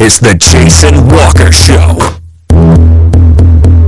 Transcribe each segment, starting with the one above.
is the Jason Walker Show.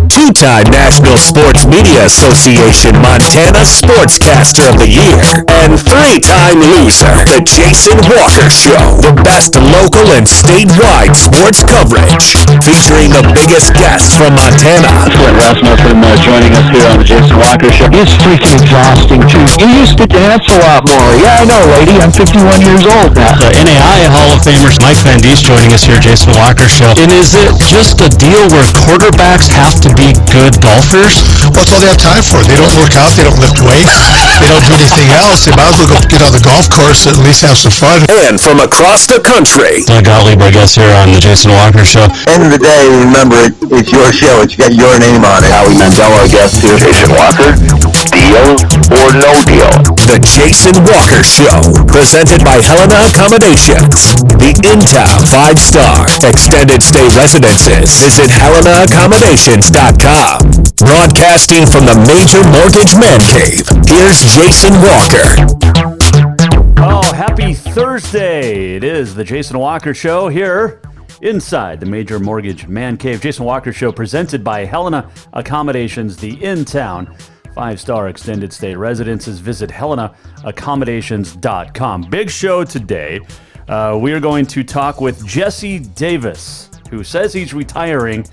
Two-time National Sports Media Association Montana Sportscaster of the Year and three-time loser, the Jason Walker Show. The best local and statewide sports coverage, featuring the biggest guests from Montana. Clint Rasmussen joining us here on the Jason Walker Show. It's freaking exhausting, too. You used to dance a lot more. Yeah, I know, lady. I'm 51 years old now. The NAI Hall of Famers Mike Van Diest joining us here, Jason Walker Show. And is it just a deal where quarterbacks have to be good golfers? Well, that's all they have time for. They don't work out. They don't lift weights. They don't do anything else. They might as well go get on the golf course and at least have some fun. And from across the country, Gottlieb, I guess, here on the Jason Walker Show. End of the day, remember, it's your show. It's got your name on it. Howie Mandel, our guest here. Jason Walker, deal or no deal? the Jason Walker Show, presented by Helena Accommodations, the in-town 5-star extended stay residences. Visit HelenaAccommodations.com. Broadcasting from the Major Mortgage Man Cave, here's Jason Walker. Oh, happy Thursday. It is the Jason Walker Show here inside the Major Mortgage Man Cave. Jason Walker Show presented by Helena Accommodations, the in-town 5-star extended stay residences. Visit HelenaAccommodations.com. Big show today. We are going to talk with Jesse Davis, who says he's retiring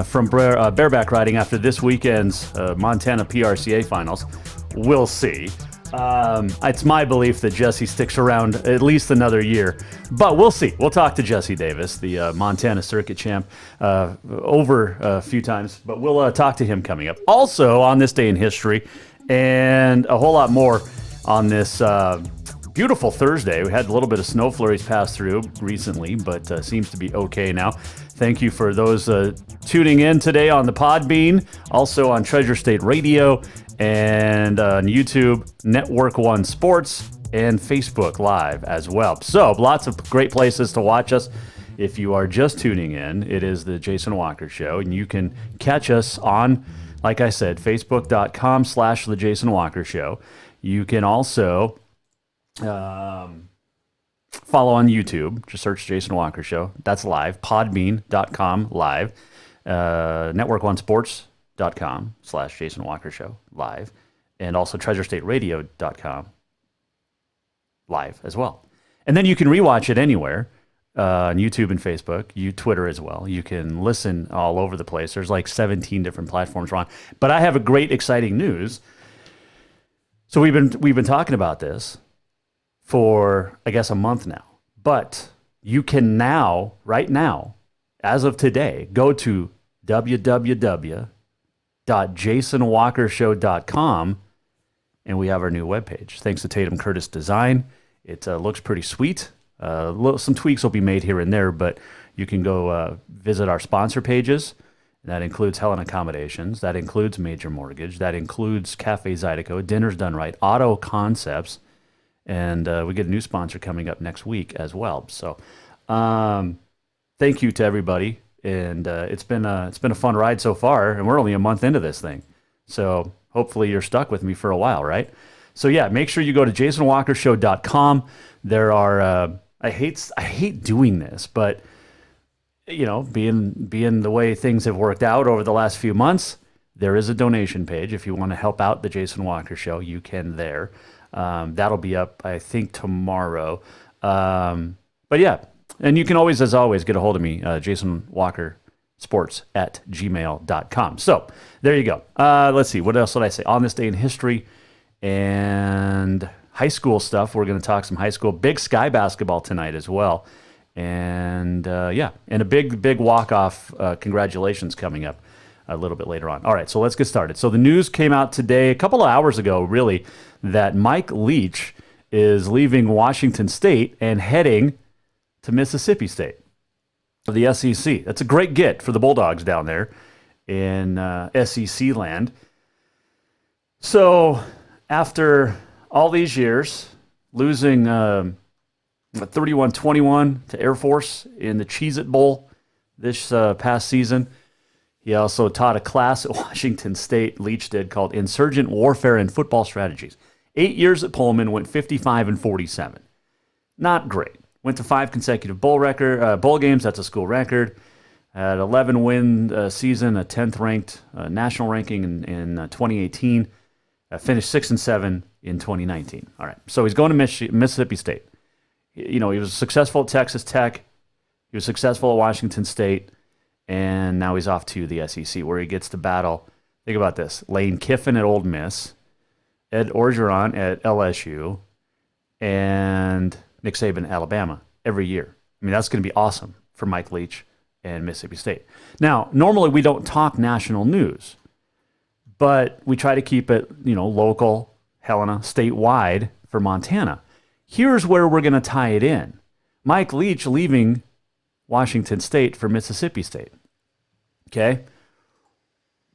from bareback riding after this weekend's Montana PRCA finals. We'll see. It's my belief that Jesse sticks around at least another year, but we'll see. We'll talk to Jesse Davis, the Montana circuit champ, over a few times, but we'll talk to him coming up. Also, on this day in history, and a whole lot more on this beautiful Thursday. We had a little bit of snow flurries pass through recently, but seems to be okay now. Thank you for those tuning in today on the Podbean, also on Treasure State Radio, and on YouTube, Network One Sports, and Facebook Live as well. So lots of great places to watch us. If you are just tuning in, it is the Jason Walker Show, and you can catch us on, like I said, Facebook.com/the Jason Walker Show. You can also follow on YouTube. Just search Jason Walker Show. That's live. Podbean.com live. Network One Sports.com/Jason Walker Show live, and also TreasureStateRadio.com live as well. And then you can rewatch it anywhere on YouTube and Facebook, Twitter as well. You can listen all over the place. There's like 17 different platforms we're on. But I have a great, exciting news. So we've been talking about this for, I guess, a month now. But you can now, right now, as of today, go to www.jasonwalkershow.com, and we have our new webpage. Thanks to Tatum Curtis Design. It looks pretty sweet. Some tweaks will be made here and there, but you can go visit our sponsor pages. That includes Helena Accommodations. That includes Major Mortgage. That includes Cafe Zydeco, Dinner's Done Right, Auto Concepts, and we get a new sponsor coming up next week as well. So thank you to everybody. And it's been a fun ride so far, and we're only a month into this thing. So hopefully you're stuck with me for a while, right? So yeah, make sure you go to jasonwalkershow.com. There are I hate doing this, but you know, being the way things have worked out over the last few months, there is a donation page. If you want to help out the Jason Walker Show, you can there. That'll be up, I think, tomorrow. But yeah. And you can always, as always, get a hold of me, jasonwalkersports@gmail.com. So there you go. Let's see. What else did I say? On this day in history and high school stuff. We're going to talk some high school. Big Sky basketball tonight as well. And and a big walk-off congratulations coming up a little bit later on. All right, so let's get started. So the news came out today, a couple of hours ago, really, that Mike Leach is leaving Washington State and heading to Mississippi State of the SEC. That's a great get for the Bulldogs down there in SEC land. So after all these years, losing 31-21 to Air Force in the Cheez-It Bowl this past season, he also taught a class at Washington State, Leach did, called Insurgent Warfare and Football Strategies. 8 years at Pullman, went 55-47. Not great. Went to 5 consecutive bowl games. That's a school record. Had 11-win season, a 10th ranked national ranking in 2018. Finished 6-7 in 2019. All right, so he's going to Mississippi State. He was successful at Texas Tech. He was successful at Washington State, and now he's off to the SEC, where he gets to battle. Think about this: Lane Kiffin at Ole Miss, Ed Orgeron at LSU, and Nick Saban at Alabama every year. I mean, that's going to be awesome for Mike Leach and Mississippi State. Now, normally we don't talk national news, but we try to keep it, local, Helena, statewide for Montana. Here's where we're going to tie it in. Mike Leach leaving Washington State for Mississippi State. Okay?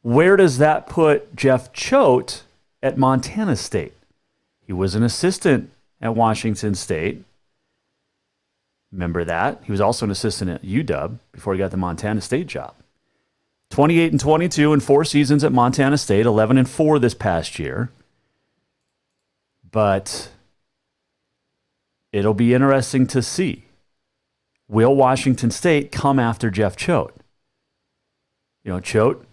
Where does that put Jeff Choate at Montana State? He was an assistant at Washington State. Remember that? He was also an assistant at UW before he got the Montana State job. 28-22 in 4 seasons at Montana State, 11-4 this past year. But it'll be interesting to see. Will Washington State come after Jeff Choate? Choate,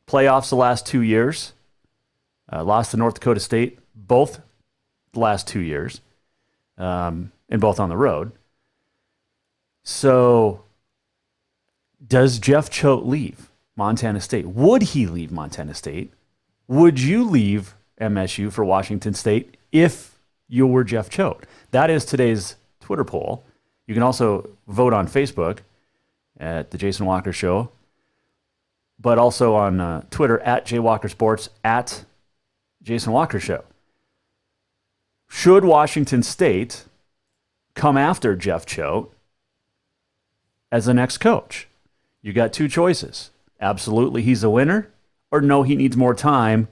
playoffs the last 2 years. Lost to North Dakota State both the last 2 years. And both on the road. So, does Jeff Choate leave Montana State? Would he leave Montana State? Would you leave MSU for Washington State if you were Jeff Choate? That is today's Twitter poll. You can also vote on Facebook at The Jason Walker Show, but also on Twitter at JWalkerSports, at Jason Walker Show. Should Washington State come after Jeff Choate as the next coach? You got 2 choices. Absolutely, he's a winner, or no, he needs more time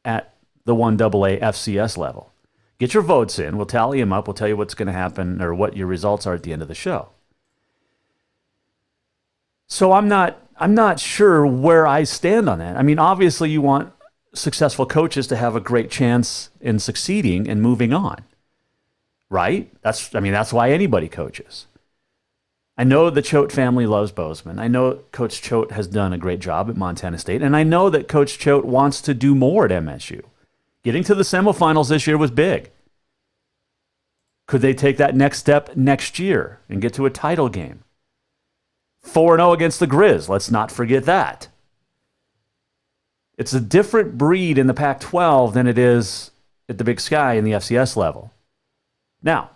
at the 1AA FCS level. Get your votes in. We'll tally them up. We'll tell you what's going to happen or what your results are at the end of the show. So I'm not sure where I stand on that. I mean, obviously you want successful coaches to have a great chance in succeeding and moving on. Right? That's why anybody coaches. I know the Choate family loves Bozeman. I know Coach Choate has done a great job at Montana State, and I know that Coach Choate wants to do more at MSU. Getting to the semifinals this year was big. Could they take that next step next year and get to a title game? 4-0 against the Grizz. Let's not forget that. It's a different breed in the Pac-12 than it is at the Big Sky in the FCS level. Now,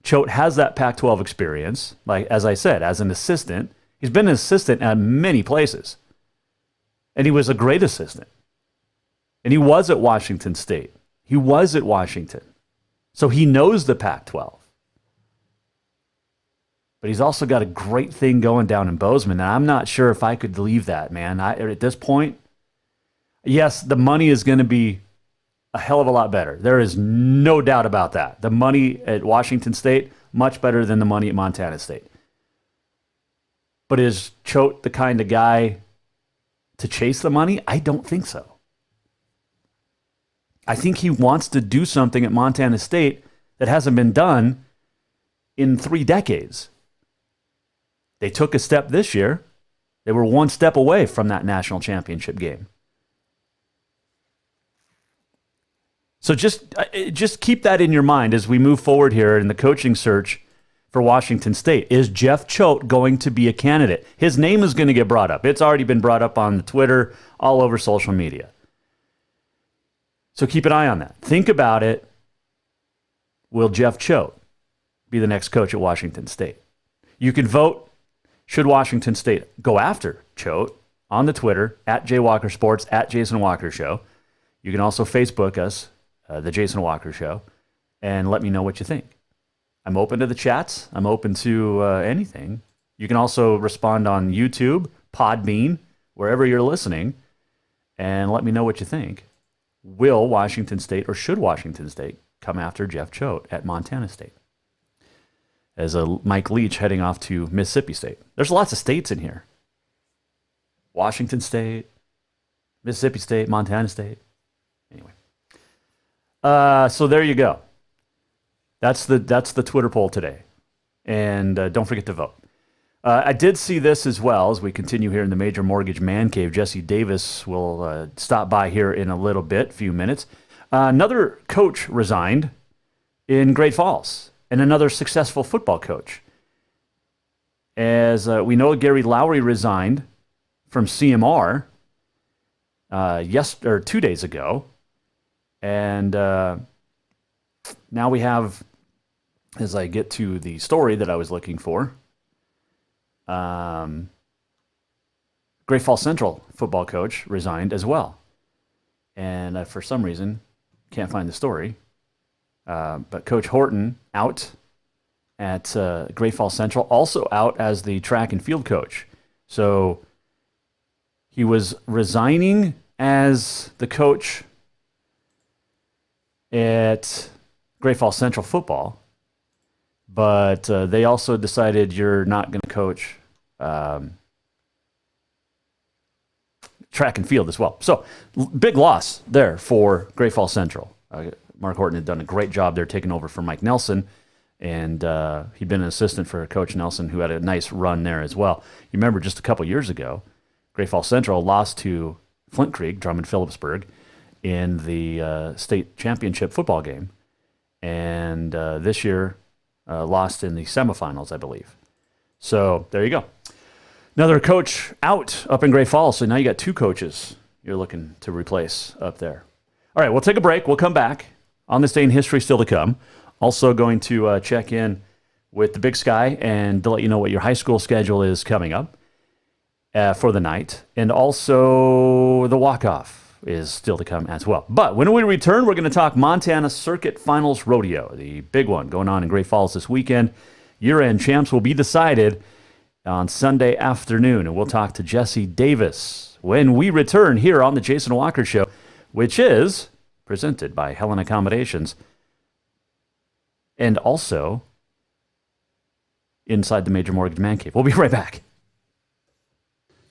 Choate has that Pac-12 experience, like as I said, as an assistant. He's been an assistant at many places. And he was a great assistant. And he was at Washington State. He was at Washington. So he knows the Pac-12. But he's also got a great thing going down in Bozeman. And I'm not sure if I could leave that, man. At this point, yes, the money is going to be a hell of a lot better. There is no doubt about that. The money at Washington State, much better than the money at Montana State. But is Choate the kind of guy to chase the money? I don't think so. I think he wants to do something at Montana State that hasn't been done in 3 decades. They took a step this year. They were 1 step away from that national championship game. So just keep that in your mind as we move forward here in the coaching search for Washington State. Is Jeff Choate going to be a candidate? His name is going to get brought up. It's already been brought up on the Twitter, all over social media. So keep an eye on that. Think about it. Will Jeff Choate be the next coach at Washington State? You can vote, should Washington State go after Choate, on the Twitter, at JWalkerSports, at Jason Walker Show. You can also Facebook us, The Jason Walker Show, and let me know what you think. I'm open to the chats. I'm open to anything. You can also respond on YouTube, Podbean, wherever you're listening, and let me know what you think. Will Washington State, or should Washington State, come after Jeff Choate at Montana State? As a Mike Leach heading off to Mississippi State. There's lots of states in here. Washington State, Mississippi State, Montana State. Anyway. So there you go. That's the Twitter poll today. And don't forget to vote. I did see this as well as we continue here in the Major Mortgage Man Cave. Jesse Davis will stop by here in a little bit, few minutes. Another coach resigned in Great Falls, and another successful football coach. As we know, Gary Lowry resigned from CMR 2 days ago. And now we have, as I get to the story that I was looking for, Great Falls Central football coach resigned as well. And for some reason, can't find the story. But Coach Horton out at Great Falls Central, also out as the track and field coach. So he was resigning as the coach at Great Falls Central football, but they also decided you're not going to coach track and field as well. So big loss there for Great Falls Central. Mark Horton had done a great job there taking over for Mike Nelson, and he'd been an assistant for Coach Nelson, who had a nice run there as well. You remember just a couple years ago, Great Falls Central lost to Flint Creek, Drummond-Phillipsburg, in the state championship football game, and this year lost in the semifinals, I believe. So there you go. Another coach out up in Great Falls, so now you got two coaches you're looking to replace up there. All right, we'll take a break. We'll come back. On this day in history still to come. Also going to check in with the Big Sky and to let you know what your high school schedule is coming up for the night. And also the walk-off is still to come as well. But when we return, we're going to talk Montana Circuit Finals Rodeo, the big one going on in Great Falls this weekend. Year-end champs will be decided on Sunday afternoon, and we'll talk to Jesse Davis when we return here on the Jason Walker Show, which is presented by Helen Accommodations, and also inside the Major Mortgage Man Cave. We'll be right back.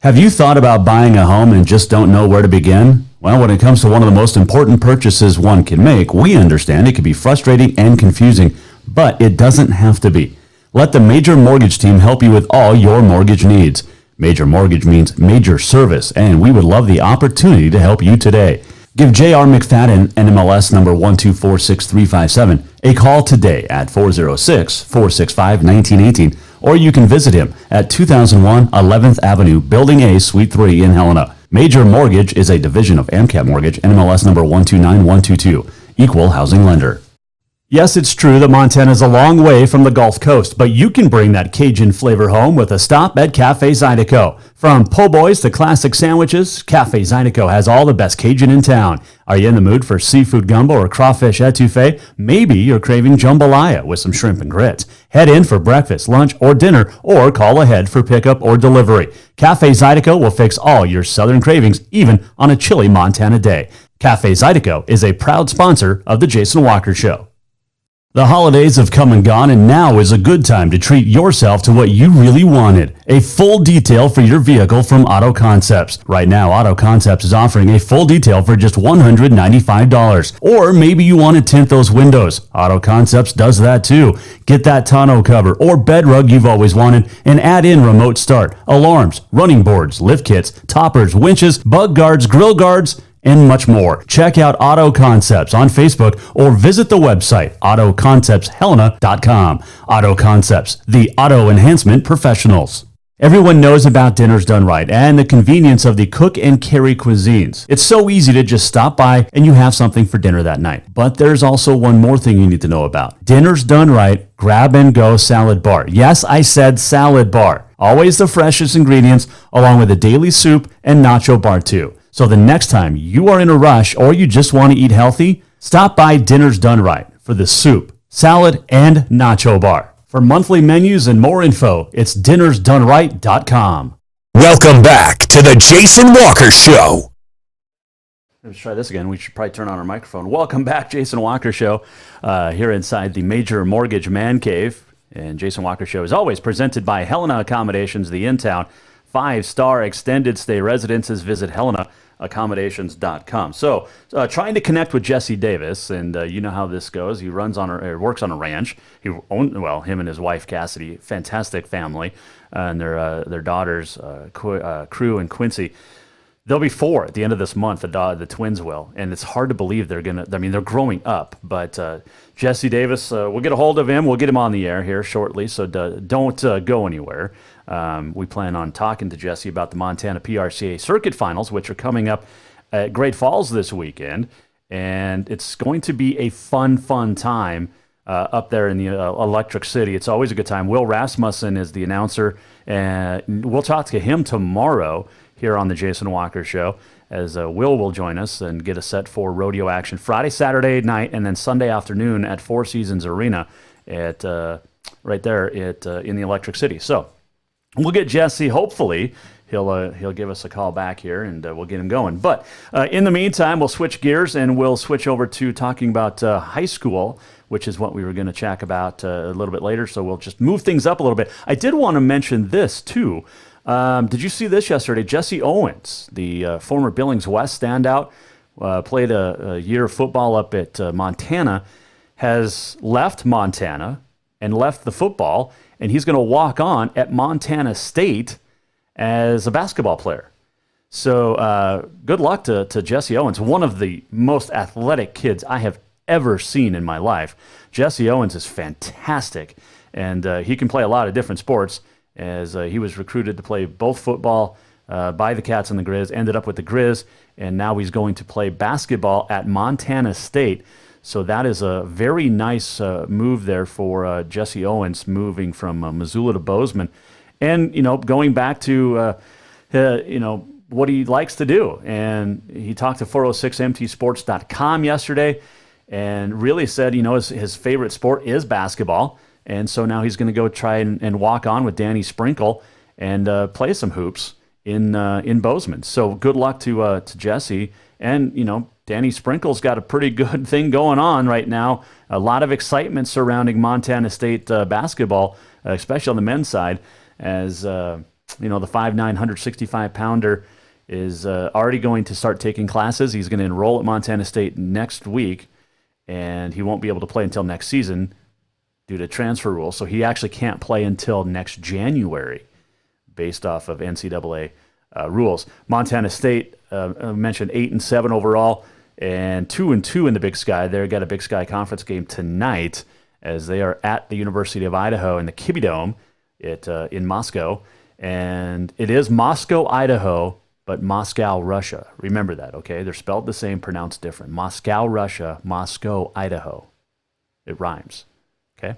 Have you thought about buying a home and just don't know where to begin? Well, when it comes to one of the most important purchases one can make, we understand it can be frustrating and confusing, but it doesn't have to be. Let the Major Mortgage team help you with all your mortgage needs. Major Mortgage means major service, and we would love the opportunity to help you today. Give J.R. McFadden, NMLS number 1246357, a call today at 406-465-1918, or you can visit him at 2001 11th Avenue, Building A, Suite 3 in Helena. Major Mortgage is a division of AMCAP Mortgage, NMLS number 129122, equal housing lender. Yes, it's true that Montana is a long way from the Gulf Coast, but you can bring that Cajun flavor home with a stop at Cafe Zydeco. From po' boys to classic sandwiches, Cafe Zydeco has all the best Cajun in town. Are you in the mood for seafood gumbo or crawfish etouffee? Maybe you're craving jambalaya with some shrimp and grits. Head in for breakfast, lunch, or dinner, or call ahead for pickup or delivery. Cafe Zydeco will fix all your southern cravings, even on a chilly Montana day. Cafe Zydeco is a proud sponsor of The Jason Walker Show. The holidays have come and gone, and now is a good time to treat yourself to what you really wanted. A full detail for your vehicle from Auto Concepts. Right now, Auto Concepts is offering a full detail for just $195. Or maybe you want to tint those windows. Auto Concepts does that too. Get that tonneau cover or bed rug you've always wanted and add in remote start, alarms, running boards, lift kits, toppers, winches, bug guards, grill guards, and much more. Check out Auto Concepts on Facebook or visit the website autoconceptshelena.com. Auto Concepts, the auto enhancement professionals. Everyone knows about Dinners Done Right and the convenience of the cook and carry cuisines. It's so easy to just stop by and you have something for dinner that night. But there's also one more thing you need to know about. Dinners Done Right Grab and Go Salad Bar. Yes, I said salad bar. Always the freshest ingredients along with a daily soup and nacho bar too. So the next time you are in a rush or you just want to eat healthy, stop by Dinners Done Right for the soup, salad, and nacho bar. For monthly menus and more info, it's dinnersdoneright.com. Welcome back to the Jason Walker Show. Let's try this again. We should probably turn on our microphone. Welcome back, Jason Walker Show, here inside the Major Mortgage Man Cave. And Jason Walker Show is always presented by Helena Accommodations, the in-town 5-star extended stay residences. Visit Helena accommodations.com. So trying to connect with Jesse Davis, and you know how this goes. He works on a ranch. Him and his wife Cassidy, fantastic family, and their daughters, Crew and Quincy. They'll be 4 at the end of this month. The twins will, and it's hard to believe they're gonna. I mean, they're growing up. But Jesse Davis, we'll get a hold of him. We'll get him on the air here shortly. So don't go anywhere. We plan on talking to Jesse about the Montana PRCA Circuit Finals, which are coming up at Great Falls this weekend, and it's going to be a fun time up there in the Electric City. It's always a good time. Will Rasmussen is the announcer, and we'll talk to him tomorrow here on the Jason Walker Show, as Will join us and get us set for rodeo action Friday, Saturday night, and then Sunday afternoon at Four Seasons Arena at right there in the Electric City. So we'll get Jesse. Hopefully, he'll give us a call back here, and we'll get him going. But in the meantime, we'll switch gears and we'll switch over to talking about high school, which is what we were going to chat about a little bit later. So we'll just move things up a little bit. I did want to mention this too. Did you see this yesterday? Jesse Owens, the former Billings West standout, played a year of football up at Montana, has left Montana and left the football, and he's going to walk on at Montana State as a basketball player. So good luck to Jesse Owens, one of the most athletic kids I have ever seen in my life. Jesse Owens is fantastic, and he can play a lot of different sports, as he was recruited to play both football by the Cats and the Grizz, ended up with the Grizz, and now he's going to play basketball at Montana State. So that is a very nice move there for Jesse Owens, moving from Missoula to Bozeman, and going back to what he likes to do. And he talked to 406mtsports.com yesterday, and really said his favorite sport is basketball. And so now he's going to go try and walk on with Danny Sprinkle and play some hoops in Bozeman. So good luck to Jesse. And, Danny Sprinkle's got a pretty good thing going on right now. A lot of excitement surrounding Montana State basketball, especially on the men's side, as, the 5'9", 165-pounder is already going to start taking classes. He's going to enroll at Montana State next week, and he won't be able to play until next season due to transfer rules. So he actually can't play until next January based off of NCAA rules. Montana State, I mentioned 8-7 overall and 2-2 in the Big Sky. They've got a Big Sky Conference game tonight as they are at the University of Idaho in the Kibbie Dome in Moscow. And it is Moscow, Idaho, but Moscow, Russia. Remember that, okay? They're spelled the same, pronounced different. Moscow, Russia, Moscow, Idaho. It rhymes. Okay,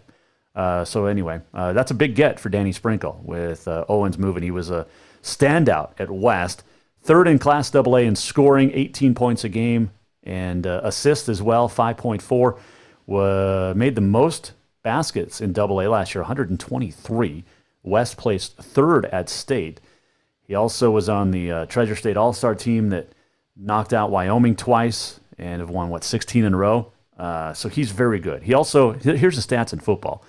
so anyway, that's a big get for Danny Sprinkle with Owens moving. He was a standout at West, third in Class AA in scoring, 18 points a game, and assists as well, 5.4. Made the most baskets in AA last year, 123. West placed third at state. He also was on the Treasure State All-Star team that knocked out Wyoming twice and have won, 16 in a row. So he's very good. He also, here's the stats in football.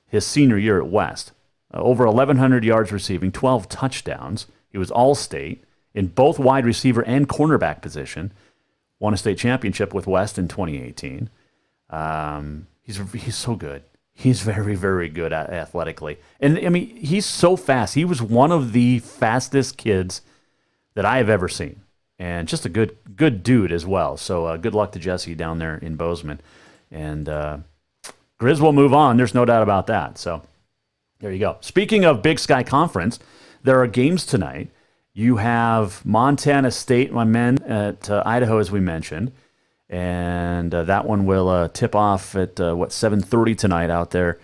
His senior year at West, over 1,100 yards receiving, 12 touchdowns. He was all-state in both wide receiver and cornerback position. Won a state championship with West in 2018. He's so good. He's very, very good athletically. And, I mean, he's so fast. He was one of the fastest kids that I have ever seen. And just a good dude as well. So good luck to Jesse down there in Bozeman. And Grizz will move on. There's no doubt about that. So there you go. Speaking of Big Sky Conference, there are games tonight. You have Montana State, my men, at Idaho, as we mentioned. And that one will tip off at, 7:30 tonight out there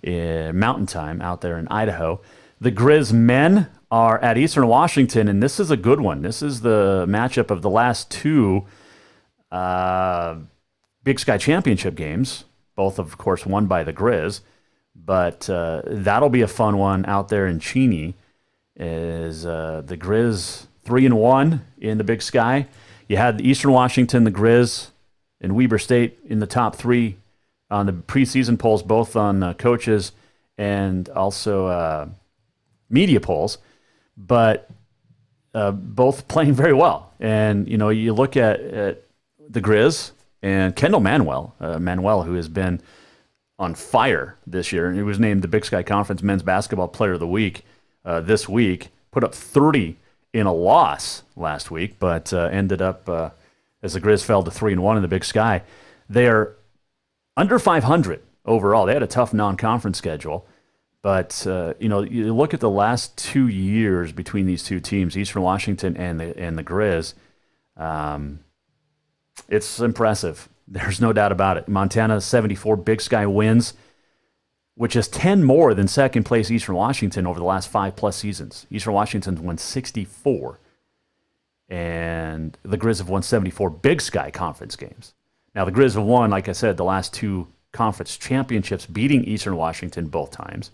in Mountain Time out there in Idaho. The Grizz men are at Eastern Washington, and this is a good one. This is the matchup of the last two Big Sky Championship games, both, of course, won by the Grizz. But that'll be a fun one out there in Cheney, is the Grizz 3-1 in the Big Sky. You had Eastern Washington, the Grizz, and Weber State in the top three on the preseason polls, both on coaches and also media polls. But both playing very well. And, you look at the Grizz and Kendall Manuel, who has been on fire this year. He was named the Big Sky Conference Men's Basketball Player of the Week this week. Put up 30 in a loss last week, but ended up, as the Grizz fell to 3-1 in the Big Sky. They are under 500 overall. They had a tough non-conference schedule. But, you look at the last 2 years between these two teams, Eastern Washington and the Grizz, it's impressive. There's no doubt about it. Montana, 74 Big Sky wins, which is 10 more than second-place Eastern Washington over the last 5+ seasons. Eastern Washington's won 64, and the Grizz have won 74 Big Sky conference games. Now, the Grizz have won, like I said, the last 2 conference championships, beating Eastern Washington both times.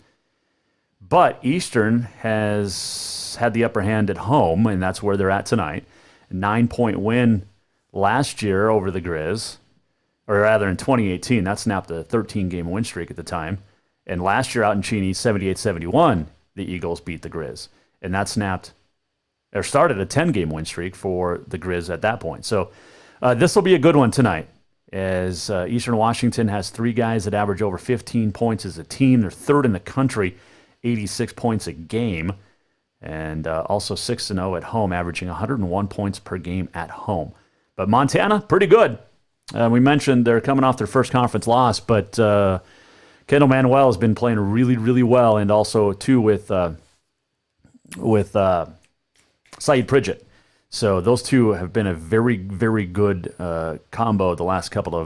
But Eastern has had the upper hand at home, and that's where they're at tonight. A 9-point win last year over the Grizz, or rather in 2018. That snapped a 13-game win streak at the time. And last year out in Cheney, 78-71, the Eagles beat the Grizz. And that started a 10-game win streak for the Grizz at that point. So this will be a good one tonight, as Eastern Washington has 3 guys that average over 15 points as a team. They're third in the country, 86 points a game, and also 6-0 at home, averaging 101 points per game at home. But Montana, pretty good. We mentioned they're coming off their first conference loss, but Kendall Manuel has been playing really, really well, and also, too, with Saeed Pridgett. So those two have been a very, very good combo the last couple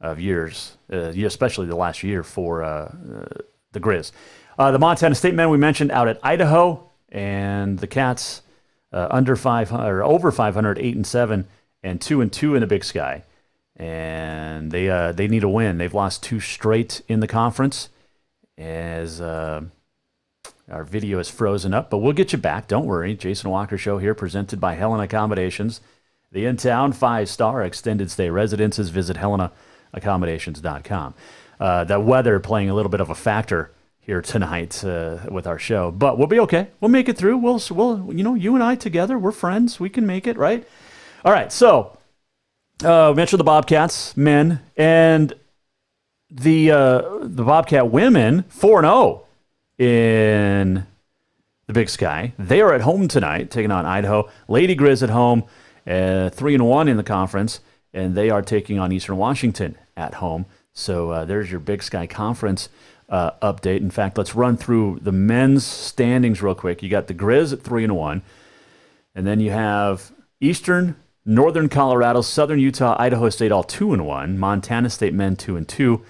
of years, especially the last year for the Grizz. The Montana State men we mentioned out at Idaho, and the Cats over 500, 8-7, and 2-2 in the Big Sky, and they need a win. They've lost 2 straight in the conference, as our video is frozen up, but we'll get you back. Don't worry. Jason Walker Show here, presented by Helena Accommodations, the in-town 5-star extended stay residences. Visit HelenaAccommodations.com. The weather playing a little bit of a factor here tonight with our show, but we'll be okay. We'll make it through. We'll you and I together, we're friends. We can make it, right? All right. So mentioned the Bobcats men, and the Bobcat women 4-0 in the Big Sky. They are at home tonight, taking on Idaho. Lady Grizz at home, 3-1 in the conference, and they are taking on Eastern Washington at home. So there's your Big Sky Conference update. In fact, let's run through the men's standings real quick. You got the Grizz at 3-1, and then you have Eastern, Northern Colorado, Southern Utah, Idaho State all 2-1, Montana State men 2-2.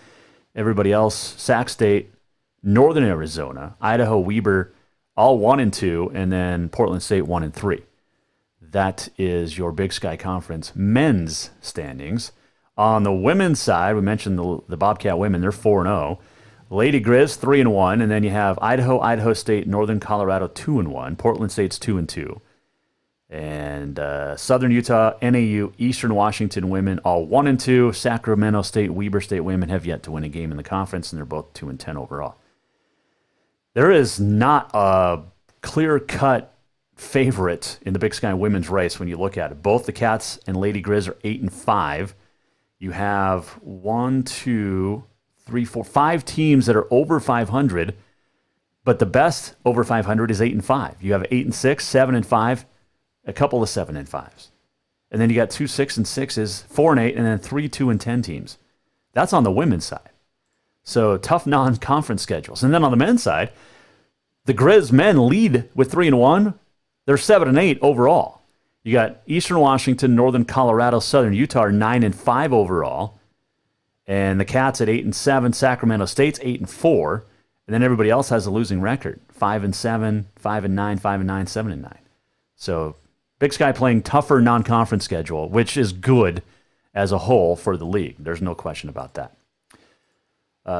Everybody else, Sac State, Northern Arizona, Idaho, Weber all 1-2, and then Portland State 1-3. That is your Big Sky Conference men's standings. On the women's side, we mentioned the Bobcat women, they're 4-0. Lady Grizz 3-1, and then you have Idaho, Idaho State, Northern Colorado 2-1, Portland State's 2-2, and Southern Utah, NAU, Eastern Washington women all 1-2. Sacramento State, Weber State women have yet to win a game in the conference, and they're both 2-10 overall. There is not a clear-cut favorite in the Big Sky women's race when you look at it. Both the Cats and Lady Grizz are 8-5. You have 5 teams that are over 500, but the best over 500 is 8-5. You have 8-6, 7-5, a couple of 7-5s, and then you got 2 6-6s, 4-8, and then 3 2-10 teams. That's on the women's side. So tough non-conference schedules. And then on the men's side, the Grizz men lead with 3-1. They're 7-8 overall. You got Eastern Washington, Northern Colorado, Southern Utah are 9-5 overall. And the Cats at 8-7, Sacramento State's 8-4, and then everybody else has a losing record: 5-7, 5-9, 5-9, 7-9. So Big Sky playing tougher non-conference schedule, which is good as a whole for the league. There's no question about that.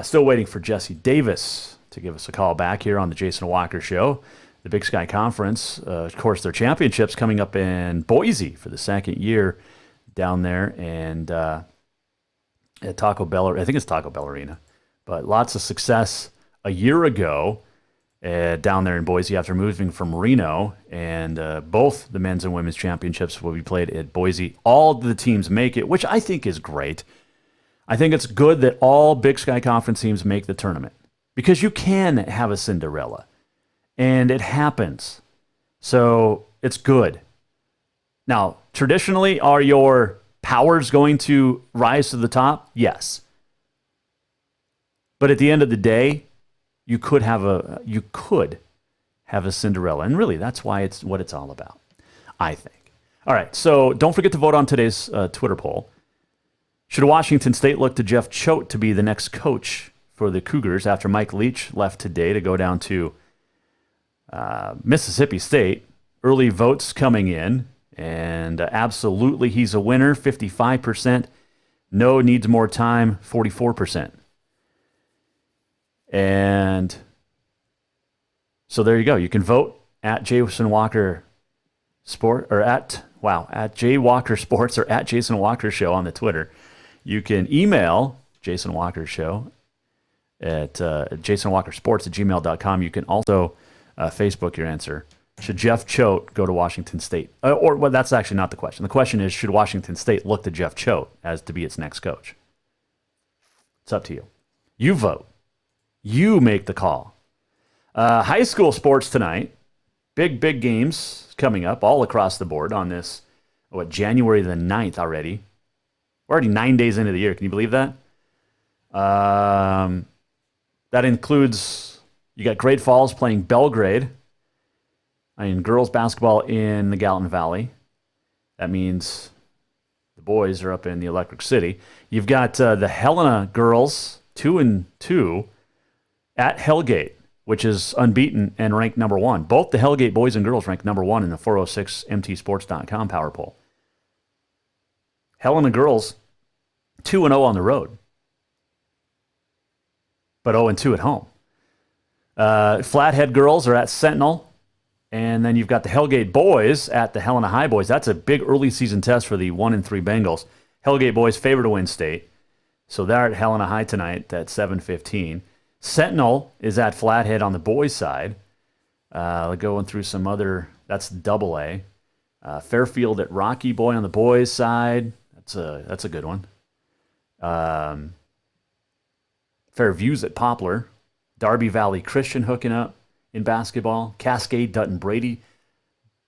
Still waiting for Jesse Davis to give us a call back here on the Jason Walker Show. The Big Sky Conference, of course, their championships coming up in Boise for the second year down there, and at Taco Bell, I think it's Taco Bell Arena, but lots of success a year ago, down there in Boise after moving from Reno. And both the men's and women's championships will be played at Boise. All the teams make it, which I think is great. I think it's good that all Big Sky Conference teams make the tournament because you can have a Cinderella, and it happens. So it's good. Now, traditionally, are your powers going to rise to the top? Yes. But at the end of the day, you could have a Cinderella, and really, that's why it's what it's all about, I think. All right, so don't forget to vote on today's Twitter poll. Should Washington State look to Jeff Choate to be the next coach for the Cougars after Mike Leach left today to go down to Mississippi State? Early votes coming in, and absolutely he's a winner, 55%. No, needs more time, 44%. And so there you go. You can vote at Jason Walker Sport or at Jay Walker Sports or at Jason Walker Show on the Twitter. You can email Jason Walker Show at jasonwalkersports@gmail.com. You can also Facebook your answer. Should Jeff Choate go to Washington State? Well, that's actually not the question. The question is, should Washington State look to Jeff Choate as to be its next coach? It's up to you. You vote. You make the call. High school sports tonight. Big games coming up all across the board on this, January the 9th already. We're already 9 days into the year. Can you believe that? That includes, you got Great Falls playing Belgrade. Girls basketball in the Gallatin Valley. That means the boys are up in the Electric City. You've got the Helena girls, 2-2, at Hellgate, which is unbeaten and ranked number 1. Both the Hellgate boys and girls ranked number 1 in the 406mtsports.com power poll. Helena girls, 2-0 on the road, but 0-2 at home. Flathead girls are at Sentinel. And then you've got the Hellgate boys at the Helena High boys. That's a big early season test for the 1-3 Bengals. Hellgate boys favored to win state. So they're at Helena High tonight at 7:15. Sentinel is at Flathead on the boys' side. Going through some other, that's double A. Fairfield at Rocky Boy on the boys' side. That's a good one. Fairview's at Poplar. Darby Valley Christian hooking up in basketball. Cascade, Dutton Brady.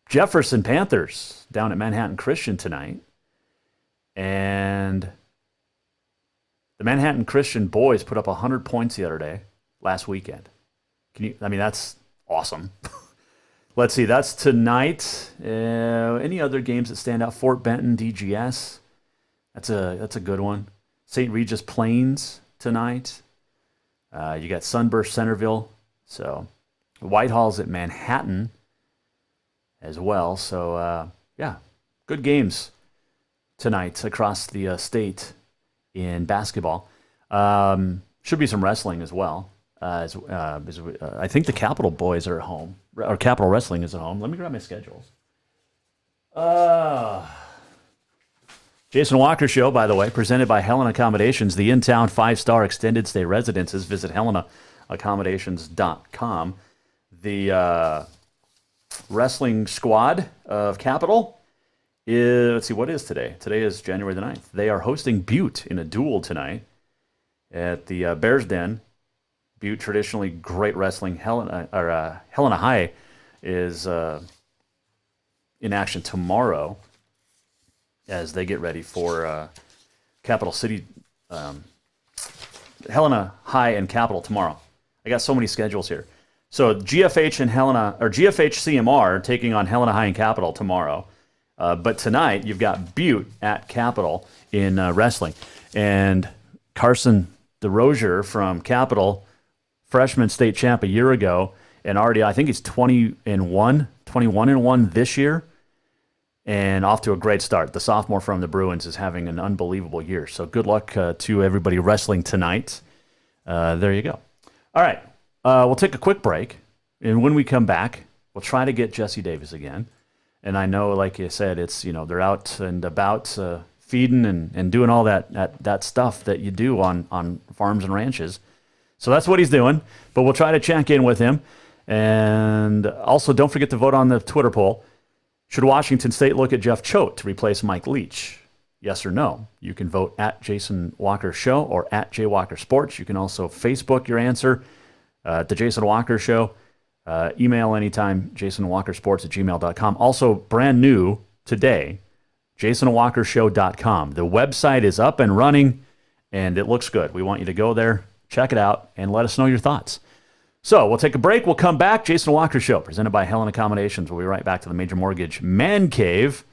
Jefferson Panthers down at Manhattan Christian tonight. And the Manhattan Christian boys put up 100 points the other day, last weekend. That's awesome. Let's see, that's tonight. Any other games that stand out? Fort Benton, DGS. That's a good one. St. Regis Plains tonight. You got Sunburst Centerville. So Whitehall's at Manhattan as well. So, good games tonight across the state in basketball. Should be some wrestling as well. I think the Capital boys are at home, or Capital Wrestling is at home. Let me grab my schedules. Jason Walker Show, by the way, presented by Helena Accommodations, the in-town 5-star extended stay residences. Visit HelenaAccommodations.com. The wrestling squad of Capital is, let's see, what is today? Today is January the 9th. They are hosting Butte in a duel tonight at the Bears Den. Butte, traditionally great wrestling. Helena High is in action tomorrow as they get ready for Capital City. Helena High and Capital tomorrow. I got so many schedules here. So GFH and GFH CMR taking on Helena High and Capital tomorrow. But tonight you've got Butte at Capital in wrestling. And Carson DeRozier from Capital, freshman state champ a year ago, and already I think he's 21-1 this year, and off to a great start. The sophomore from the Bruins is having an unbelievable year. So good luck to everybody wrestling tonight. There you go. All right. We'll take a quick break, and when we come back, we'll try to get Jesse Davis again. And I know, like you said, it's they're out and about feeding and doing all that stuff that you do on farms and ranches. So that's what he's doing. But we'll try to check in with him And also, don't forget to vote on the Twitter poll. Should Washington State look at Jeff Choate to replace Mike Leach? Yes or no? You can vote at Jason Walker Show or at J Walker Sports. You can also Facebook your answer at The Jason Walker Show. Email anytime, jasonwalkersports@gmail.com. Also, brand new today, jasonwalkershow.com. The website is up and running, and it looks good. We want you to go there, check it out, and let us know your thoughts. So we'll take a break. We'll come back. Jason Walker Show, presented by Helen Accommodations. We'll be right back to the Major Mortgage Man Cave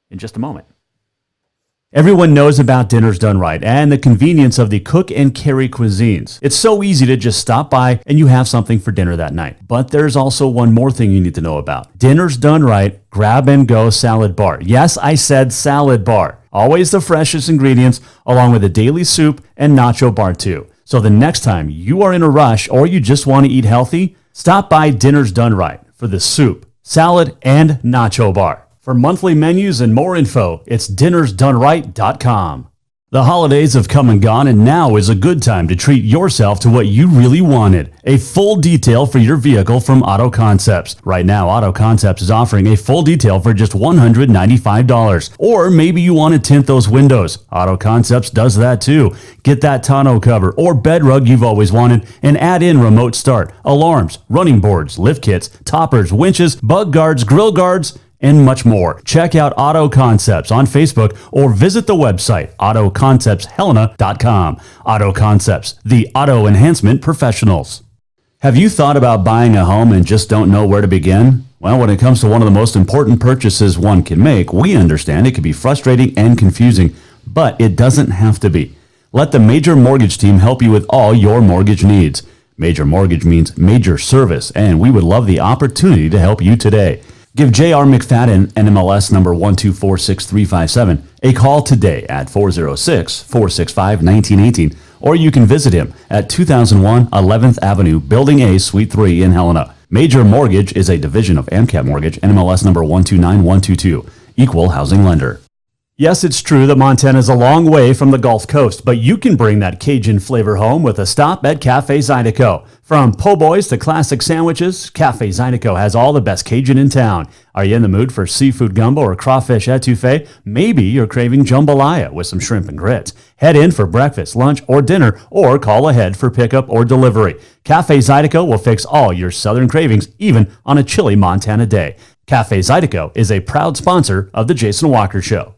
in just a moment. Everyone knows about Dinner's Done Right and the convenience of the cook and carry cuisines. It's so easy to just stop by and you have something for dinner that night. But there's also one more thing you need to know about. Dinner's Done Right Grab and Go Salad Bar. Yes, I said salad bar. Always the freshest ingredients, along with a daily soup and nacho bar too. So the next time you are in a rush or you just want to eat healthy, stop by Dinner's Done Right for the soup, salad, and nacho bar. For monthly menus and more info, it's dinnersdoneright.com. The holidays have come and gone, and now is a good time to treat yourself to what you really wanted. A full detail for your vehicle from Auto Concepts. Right now, Auto Concepts is offering a full detail for just $195. Or maybe you want to tint those windows. Auto Concepts does that too. Get that tonneau cover or bed rug you've always wanted and add in remote start, alarms, running boards, lift kits, toppers, winches, bug guards, grill guards, and much more. Check out Auto Concepts on Facebook or visit the website autoconceptshelena.com. Auto Concepts, the auto enhancement professionals. Have you thought about buying a home and just don't know where to begin? Well, when it comes to one of the most important purchases one can make, we understand it can be frustrating and confusing, but it doesn't have to be. Let the Major Mortgage team help you with all your mortgage needs. Major Mortgage means major service, and we would love the opportunity to help you today. Give J.R. McFadden, NMLS number 1246357, a call today at 406-465-1918, or you can visit him at 2001 11th Avenue, Building A, Suite 3 in Helena. Major Mortgage is a division of AMCAP Mortgage, NMLS number 129122, equal housing lender. Yes, it's true that Montana is a long way from the Gulf Coast, but you can bring that Cajun flavor home with a stop at Cafe Zydeco. From po' boys to classic sandwiches, Cafe Zydeco has all the best Cajun in town. Are you in the mood for seafood gumbo or crawfish etouffee? Maybe you're craving jambalaya with some shrimp and grits. Head in for breakfast, lunch, or dinner, or call ahead for pickup or delivery. Cafe Zydeco will fix all your southern cravings, even on a chilly Montana day. Cafe Zydeco is a proud sponsor of The Jason Walker Show.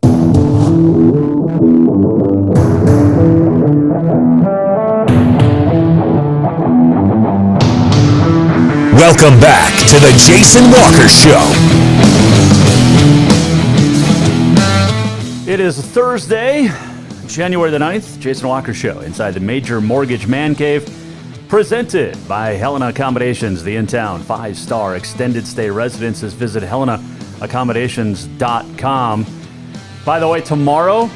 Welcome back to the Jason Walker Show. It is Thursday, January the 9th, Jason Walker Show, inside the Major Mortgage Man Cave, presented by Helena Accommodations, the in-town 5-star extended stay residences. Visit HelenaAccommodations.com. By the way, tomorrow,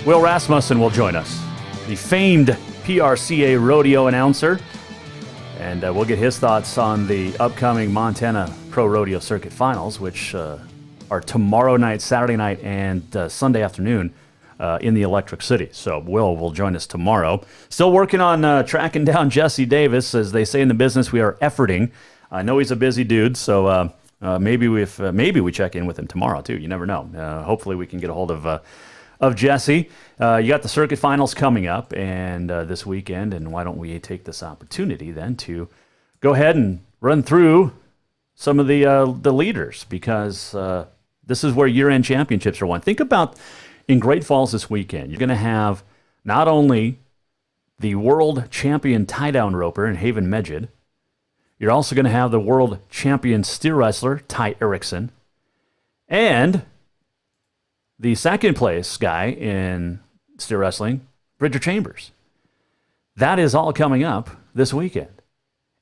Will Rasmussen will join us, the famed PRCA rodeo announcer, and we'll get his thoughts on the upcoming Montana Pro Rodeo Circuit Finals, which are tomorrow night, Saturday night, and Sunday afternoon in the Electric City. So Will join us tomorrow. Still working on tracking down Jesse Davis. As they say in the business, we are efforting. I know he's a busy dude, so maybe we check in with him tomorrow too. You never know. Hopefully we can get a hold of Jesse. You got the circuit finals coming up and this weekend, and why don't we take this opportunity then to go ahead and run through some of the leaders, because this is where year-end championships are won. Think about in Great Falls this weekend, you're going to have not only the world champion tie-down roper in Haven Medjid, you're also going to have the world champion steer wrestler, Ty Erickson, and the second place guy in steer wrestling, Bridger Chambers. That is all coming up this weekend.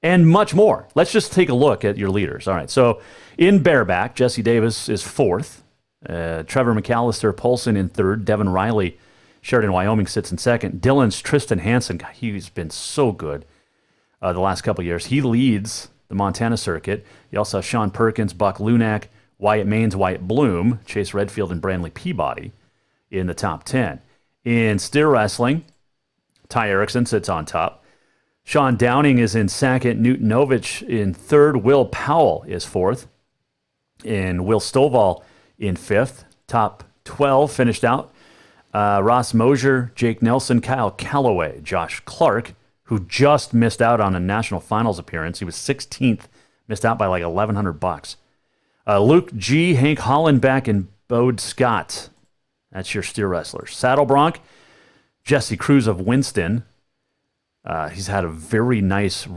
And much more. Let's just take a look at your leaders. All right, so in bareback, Jesse Davis is fourth. Trevor McAllister Polson in third. Devin Riley, Sheridan, Wyoming, sits in second. Dylan's Tristan Hansen. He's been so good the last couple of years. He leads the Montana circuit. You also have Sean Perkins, Buck Lunak, Wyatt Maines, Wyatt Bloom, Chase Redfield, and Brandley Peabody in the top 10. In steer wrestling, Ty Erickson sits on top. Sean Downing is in second. Newton Novich in third. Will Powell is fourth. And Will Stovall in fifth. Top 12 finished out. Ross Mosier, Jake Nelson, Kyle Calloway, Josh Clark, who just missed out on a national finals appearance. He was 16th, missed out by like $1,100. Luke G, Hank Hollenbeck, and Bode Scott. That's your steer wrestlers. Saddle Bronc, Jesse Cruz of Winston. He's had a very nice